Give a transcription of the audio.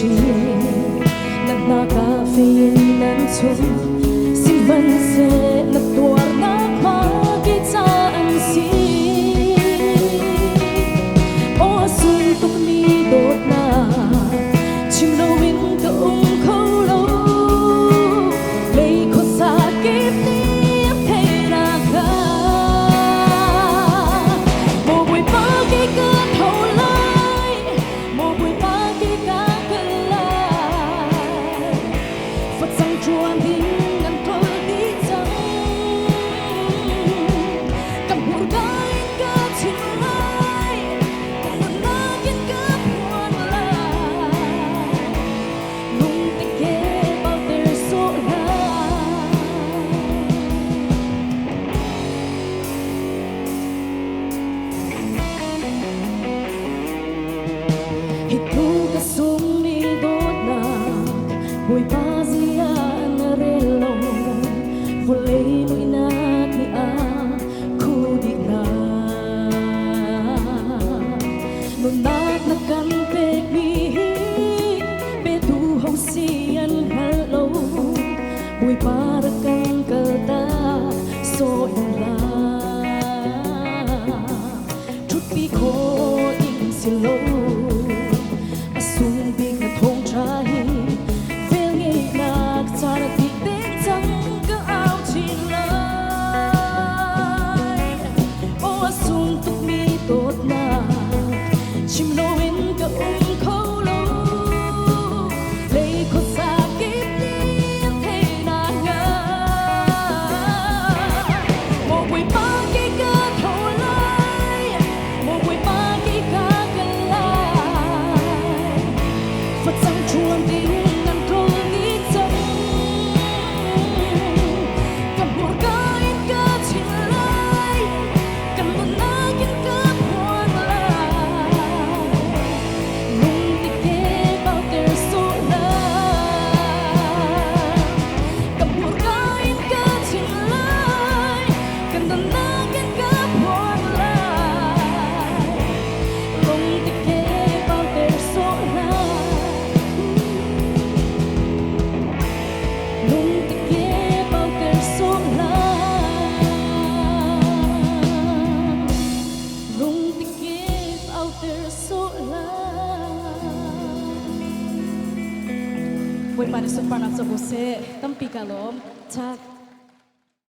Nagkaka-feeling to Simbanse na tuwar na magitaan si O suntok ni dot na Chimlawin kaong kolo Lay ko sakit ni ang tera ka Mo'y bagay ka taulay Mo'y bagay ka Phật rằng chuan hình ngàn thôi đi chẳng cầm hồn gái ca trình lai cầm hồn na yên ca buồn lại nung tình kê bao tờ số lại hít thu ca sung mi đốt nạc bùi ba Volei no inat ni aku di na Nunat na kan pekmi Betu hong siyan hello Bui para kan kata so yung la Chupi ko ing silo Asung big na thong chahi Vel ngay nak tara ti Chimlawin kaong kolo Lay ko sakit ni ang tinaga Mo'y bagay ka taulay Mo'y bagay ka galay Phật rằng chuan tình ngàn câu nghĩ chẳng Cầm hồn gái ca trình lai Cầm hồn na yên ca buồn lại Buat pada sepanjang sebuse tempi kalom cak